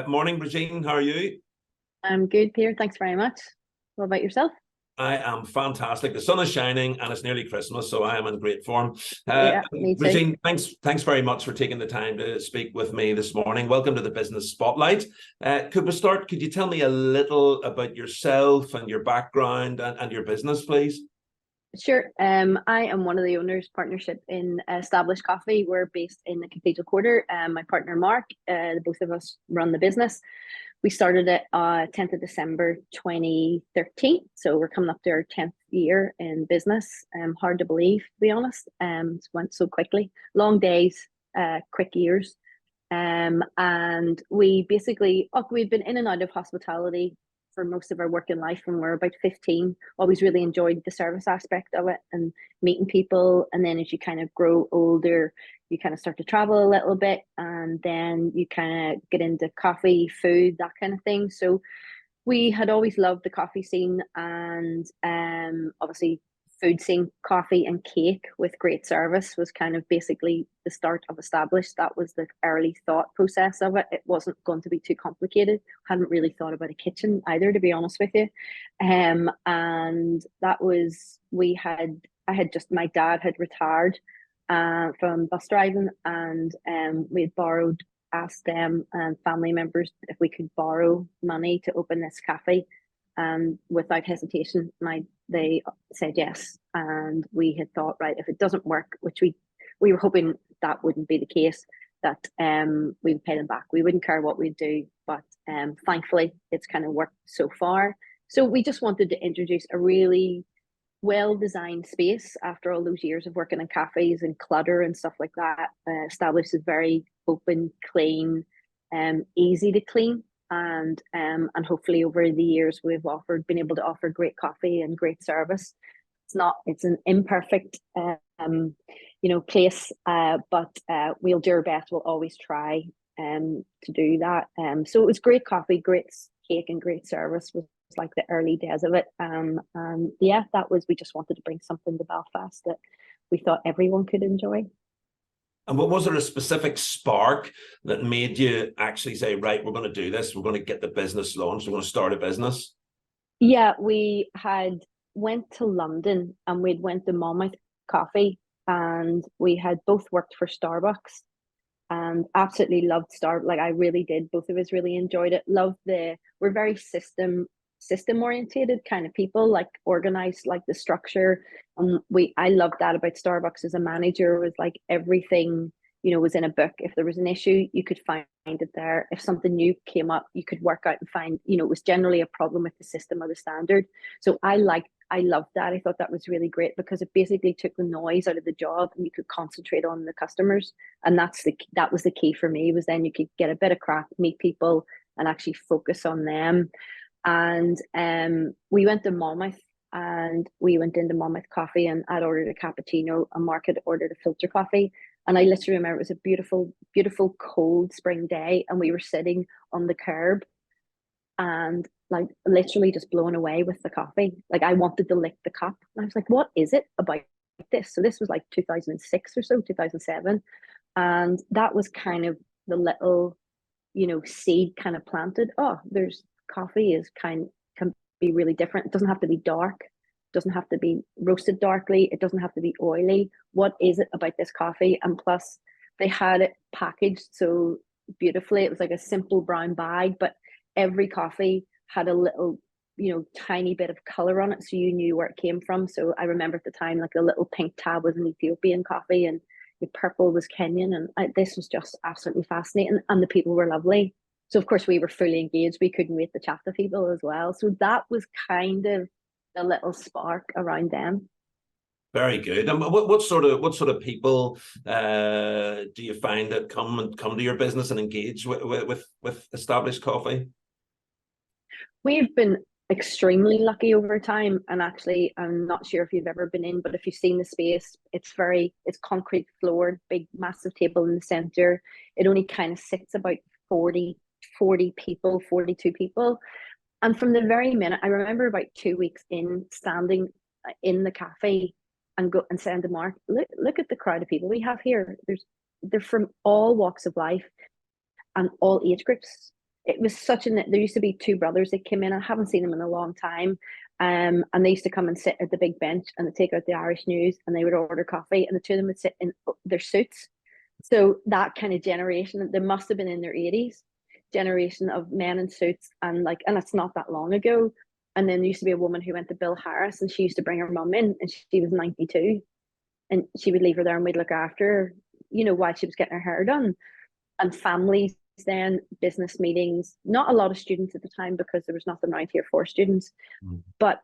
Morning, Bridgeen. How are you? I'm good, Peter. Thanks very much. What about yourself? I am fantastic. The sun is shining and it's nearly Christmas, so I am in great form. Yeah, me too. Bridgeen, thanks very much for taking the time to speak with me this morning. Welcome to the Business Spotlight. Could we start? Could you tell me a little about yourself and your background and your business, please? Sure. I am one of the owners partnership in Established Coffee. We're based in the Cathedral Quarter. My partner Mark, the both of us run the business. We started it 10th of December 2013. So we're coming up to our 10th year in business. Hard to believe, to be honest. It went so quickly. Long days, quick years. And we basically, we've been in and out of hospitality for most of our working life when we're about 15. Always really enjoyed the service aspect of it and meeting people. And then as you kind of grow older, you kind of start to travel a little bit and then you kind of get into coffee, food, that kind of thing. So we had always loved the coffee scene and obviously food scene, coffee and cake with great service was kind of basically the start of Established. That was the early thought process of it. It wasn't going to be too complicated. Hadn't really thought about a kitchen either, to be honest with you. And that was I had just my dad had retired from bus driving, and we had asked them and family members if we could borrow money to open this cafe. And without hesitation, they said yes. And we had thought, right, if it doesn't work, which we were hoping that wouldn't be the case, that we would pay them back. We wouldn't care what we'd do, but thankfully, it's kind of worked so far. So we just wanted to introduce a really well-designed space after all those years of working in cafes and clutter and stuff like that. Established is very open, clean, easy to clean, and hopefully over the years we've been able to offer great coffee and great service. It's an imperfect place, but we'll do our best. We'll always try to do that. So it was great coffee, great cake, and great service was like the early days of it. And yeah, we just wanted to bring something to Belfast that we thought everyone could enjoy. And what was there a specific spark that made you actually say, right, we're going to do this, we're going to get the business launched, we're going to start a business? Yeah, we had went to London and we'd went to Monmouth Coffee, and we had both worked for Starbucks and absolutely loved Starbucks. Like I really did. Both of us really enjoyed it. We're very system orientated kind of people, like organized, like the structure. I loved that about Starbucks as a manager, was like everything, was in a book. If there was an issue, you could find it there. If something new came up, you could work out and find, it was generally a problem with the system or the standard. So I loved that. I thought that was really great because it basically took the noise out of the job and you could concentrate on the customers. And that was the key for me, was then you could get a bit of crack, meet people and actually focus on them. And we went to Monmouth, and we went into Monmouth Coffee, and I'd ordered a cappuccino and Mark had ordered a filter coffee. And I literally remember it was a beautiful, beautiful cold spring day, and we were sitting on the curb and like literally just blown away with the coffee. Like I wanted to lick the cup. And I was like, what is it about this? So this was like 2006 or so, 2007. And that was kind of the little, seed kind of planted. Oh, there's coffee can be really different. It doesn't have to be dark, it doesn't have to be roasted darkly, it doesn't have to be oily. What is it about this coffee? And plus they had it packaged so beautifully. It was like a simple brown bag, but every coffee had a little, tiny bit of color on it, so you knew where it came from. So I remember at the time, like the little pink tab was an Ethiopian coffee, and the purple was Kenyan, and this was just absolutely fascinating. And the people were lovely. So of course we were fully engaged. We couldn't wait to chat to people as well. So that was kind of the little spark around them. Very good. And what sort of people do you find that come to your business and engage with Established Coffee? We've been extremely lucky over time, and actually I'm not sure if you've ever been in, but if you've seen the space, it's concrete floor, big massive table in the center. It only kind of sits about 40 people, 42 people. And from the very minute, I remember about 2 weeks in, standing in the cafe and saying to Mark, look at the crowd of people we have here. They're from all walks of life and all age groups. it was such an, there used to be two brothers that came in. I haven't seen them in a long time. And they used to come and sit at the big bench and they take out the Irish news and they would order coffee and the two of them would sit in their suits. So that kind of generation, they must have been in their 80s, generation of men in suits, and like, and it's not that long ago. And then there used to be a woman who went to Bill Harris and she used to bring her mum in and she was 92 and she would leave her there and we'd look after her, you know, while she was getting her hair done. And families, then business meetings, not a lot of students at the time because there was nothing around here for students, but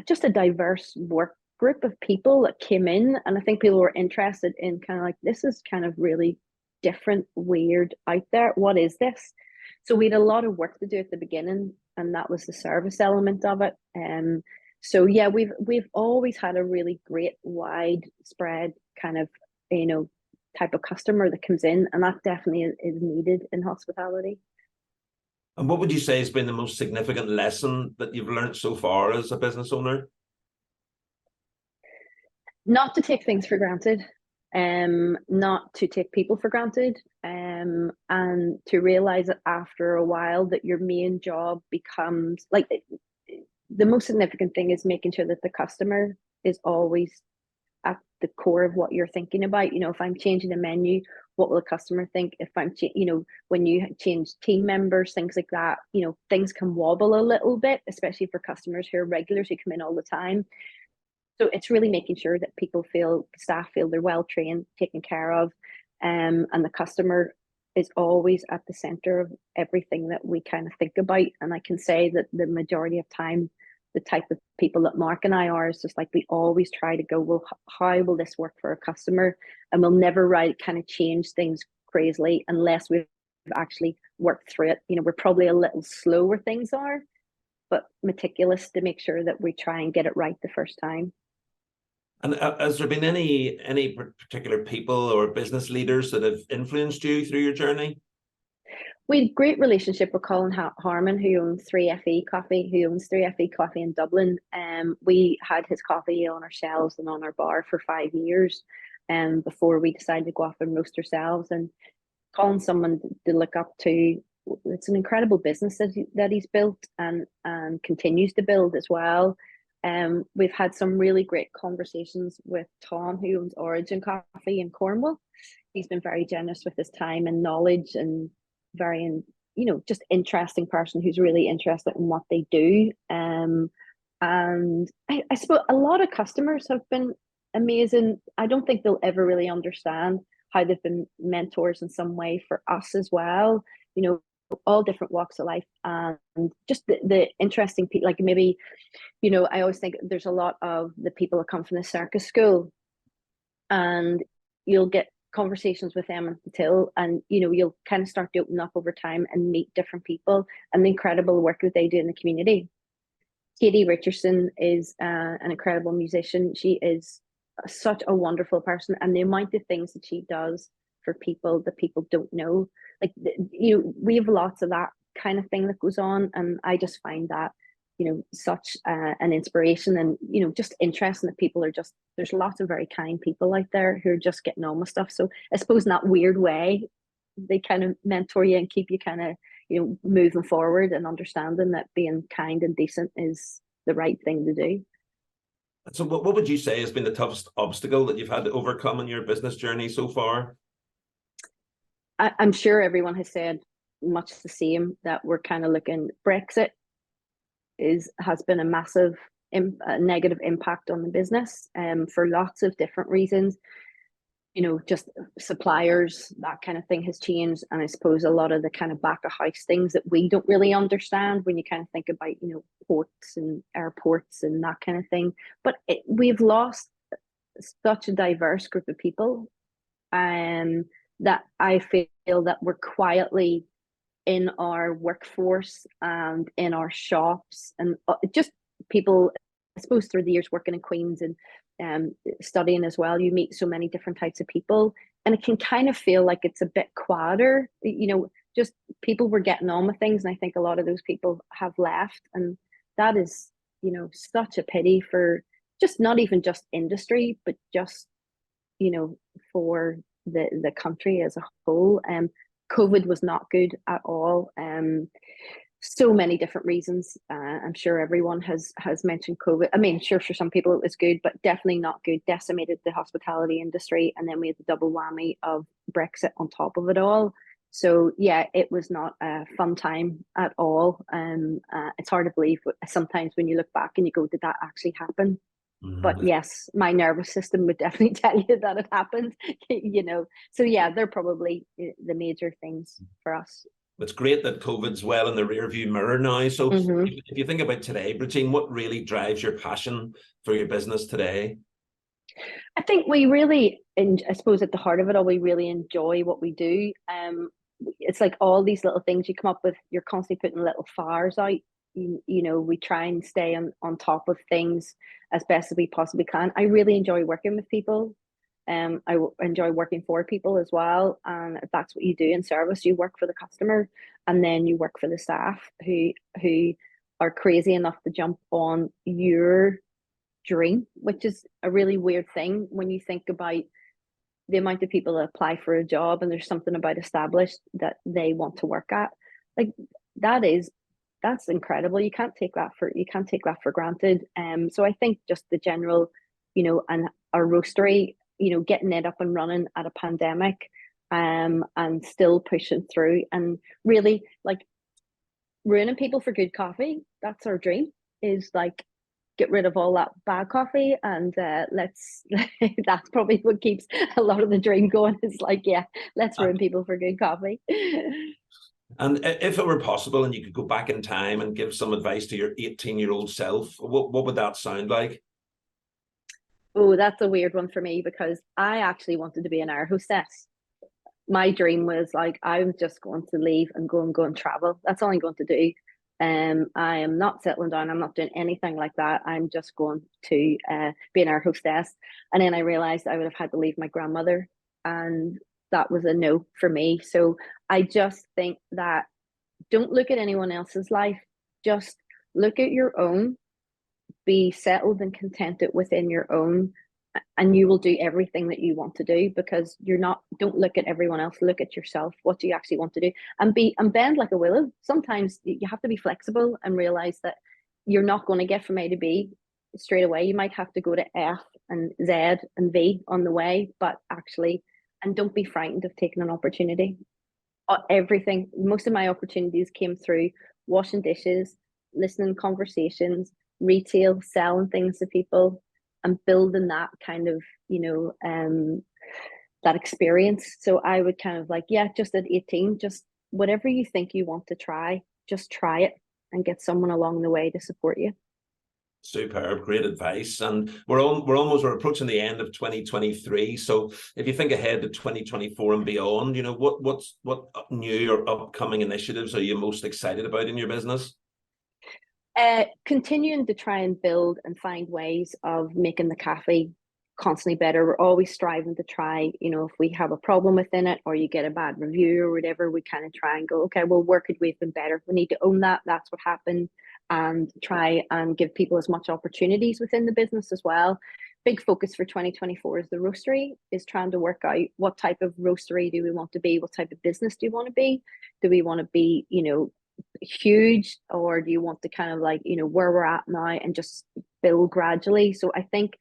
just a diverse work group of people that came in. And I think people were interested in kind of like, this is kind of really different, weird out there. What is this? So we had a lot of work to do at the beginning, and that was the service element of it. So yeah, we've always had a really great widespread kind of, you know, type of customer that comes in, and that definitely is needed in hospitality. And what would you say has been the most significant lesson that you've learned so far as a business owner? Not to take things for granted, not to take people for granted, and to realize that after a while that your main job becomes like the most significant thing is making sure that the customer is always at the core of what you're thinking about. You know, if I'm changing a menu, what will the customer think? If I'm, you know, when you change team members, things like that, you know, things can wobble a little bit, especially for customers who are regulars who come in all the time. So it's really making sure that staff feel they're well trained, taken care of, and the customer is always at the center of everything that we kind of think about. And I can say that the majority of time, the type of people that Mark and I are is just like, we always try to go, well, how will this work for a customer? And we'll never kind of change things crazily unless we've actually worked through it. You know, we're probably a little slow where things are, but meticulous to make sure that we try and get it right the first time. And has there been any particular people or business leaders that have influenced you through your journey? We had a great relationship with Colin Harmon, who owns 3FE Coffee, who owns 3FE Coffee in Dublin. We had his coffee on our shelves and on our bar for 5 years, before we decided to go off and roast ourselves. And Colin's someone to look up to. It's an incredible business that he's built and continues to build as well. We've had some really great conversations with Tom, who owns Origin Coffee in Cornwall. He's been very generous with his time and knowledge, and very, you know, just interesting person who's really interested in what they do. And I suppose a lot of customers have been amazing. I don't think they'll ever really understand how they've been mentors in some way for us as well. You know, all different walks of life, and just the interesting people. Like maybe, you know, I always think there's a lot of the people that come from the circus school, and you'll get conversations with them at the till, and you know, you'll kind of start to open up over time and meet different people and the incredible work that they do in the community. Katie Richardson is an incredible musician. She is such a wonderful person, and the amount of things that she does for people that people don't know, like, you know, we have lots of that kind of thing that goes on, and I just find that, you know, such an inspiration, and you know, just interesting that people are just, there's lots of very kind people out there who are just getting on with stuff. So I suppose in that weird way, they kind of mentor you and keep you kind of, you know, moving forward and understanding that being kind and decent is the right thing to do. So what would you say has been the toughest obstacle that you've had to overcome in your business journey so far? I'm sure everyone has said much the same, that we're kind of looking, Brexit has been a massive negative impact on the business, for lots of different reasons. You know, just suppliers, that kind of thing has changed, and I suppose a lot of the kind of back of house things that we don't really understand when you kind of think about, you know, ports and airports and that kind of thing. But we've lost such a diverse group of people, that I feel that we're quietly in our workforce and in our shops, and just people, I suppose through the years working in Queens and studying as well, you meet so many different types of people, and it can kind of feel like it's a bit quieter, you know, just people were getting on with things, and I think a lot of those people have left, and that is, you know, such a pity for just not even just industry, but just, you know, for the country as a whole. COVID was not good at all. So many different reasons. I'm sure everyone has mentioned COVID. I mean, sure, for some people it was good, but definitely not good. Decimated the hospitality industry, and then we had the double whammy of Brexit on top of it all. So yeah, it was not a fun time at all. It's hard to believe sometimes when you look back and you go, did that actually happen? But yes, my nervous system would definitely tell you that it happened, you know. So yeah, they're probably the major things for us. It's great that COVID's well in the rearview mirror now. So Mm-hmm. if you think about today, Bridgeen, what really drives your passion for your business today? I think we really, and I suppose at the heart of it all, we really enjoy what we do. It's like all these little things you come up with. You're constantly putting little fires out. You know, we try and stay on top of things as best as we possibly can. I really enjoy working with people. Enjoy working for people as well. And if that's what you do in service, you work for the customer, and then you work for the staff who are crazy enough to jump on your dream, which is a really weird thing when you think about the amount of people that apply for a job and there's something about established that they want to work at. Like that is that's incredible. You can't take that for granted. So I think just the general, you know, and our roastery, you know, getting it up and running at a pandemic, and still pushing through and really like ruining people for good coffee. That's our dream, is like get rid of all that bad coffee, and let's that's probably what keeps a lot of the dream going, is like, yeah, let's ruin people for good coffee. And if it were possible and you could go back in time and give some advice to your 18-year-old self, what would that sound like? Oh, that's a weird one for me, because I actually wanted to be an air hostess. My dream was like, I'm just going to leave and go and travel. That's all I'm going to do. I am not settling down. I'm not doing anything like that. I'm just going to be an air hostess. And then I realized I would have had to leave my grandmother, and that was a no for me. So I just think that don't look at anyone else's life. Just look at your own, be settled and contented within your own, and you will do everything that you want to do, because you're not, don't look at everyone else, look at yourself. What do you actually want to do? And bend like a willow. Sometimes you have to be flexible and realize that you're not going to get from A to B straight away. You might have to go to F and Z and V on the way, but actually, and don't be frightened of taking an opportunity. Everything, most of my opportunities came through washing dishes, listening to conversations, retail, selling things to people, and building that kind of, you know, that experience. So I would kind of like, yeah, just at 18, just whatever you think you want to try, just try it and get someone along the way to support you. Superb, great advice. And we're approaching the end of 2023. So if you think ahead to 2024 and beyond, you know, what new or upcoming initiatives are you most excited about in your business? Continuing to try and build and find ways of making the cafe constantly better. We're always striving to try, you know, if we have a problem within it or you get a bad review or whatever, we kind of try and go, okay, well, where could we have been better? We need to own that. That's what happened, and try and give people as much opportunities within the business as well. Big focus for 2024 is the roastery, is trying to work out what type of roastery do we want to be? What type of business do you want to be? Do we want to be, you know, huge, or do you want to kind of like, you know, where we're at now and just build gradually? So I think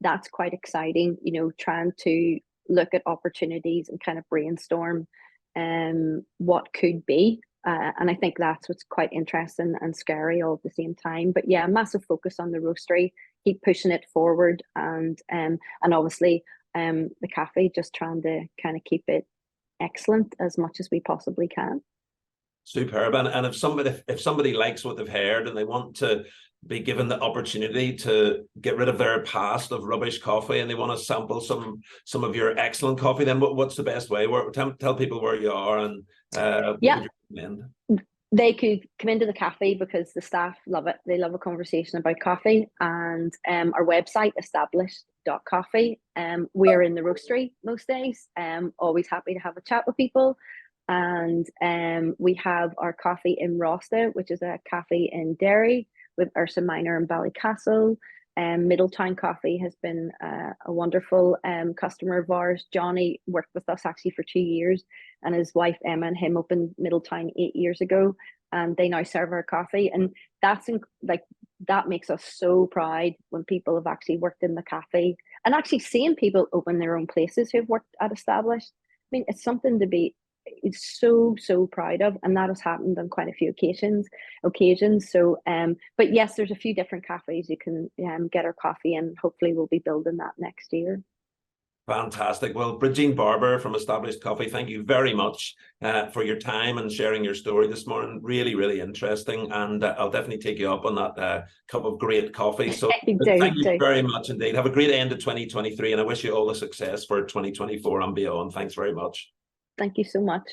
that's quite exciting, you know, trying to look at opportunities and kind of brainstorm what could be, and I think that's what's quite interesting and scary all at the same time. But yeah, massive focus on the roastery, keep pushing it forward, and obviously the cafe, just trying to kind of keep it excellent as much as we possibly can. Superb. And if somebody likes what they've heard and they want to be given the opportunity to get rid of their past of rubbish coffee and they want to sample some of your excellent coffee, then what's the best way? Tell people where you are, and what Yeah, would you recommend? they could come into the cafe because the staff love it. They love a conversation about coffee, and our website, established.coffee. We're in the roastery most days. Always happy to have a chat with people. And we have our coffee in Rosta, which is a cafe in Derry, with Ursa Minor and Ballycastle. Middletown Coffee has been a wonderful customer of ours. Johnny worked with us actually for 2 years, and his wife Emma and him opened Middletown 8 years ago, and they now serve our coffee. And that's like, that makes us so proud when people have actually worked in the cafe, and actually seeing people open their own places who've worked at established. I mean, it's something to be so proud of, and that has happened on quite a few occasions. So but yes, there's a few different cafes you can get our coffee in. Hopefully we'll be building that next year. Fantastic. Well, Bridgeen Barbour from Established Coffee, thank you very much for your time and sharing your story this morning. Really, really interesting. And I'll definitely take you up on that cup of great coffee. So thank you very much indeed. Have a great end of 2023, and I wish you all the success for 2024 and beyond. Thanks very much. Thank you so much.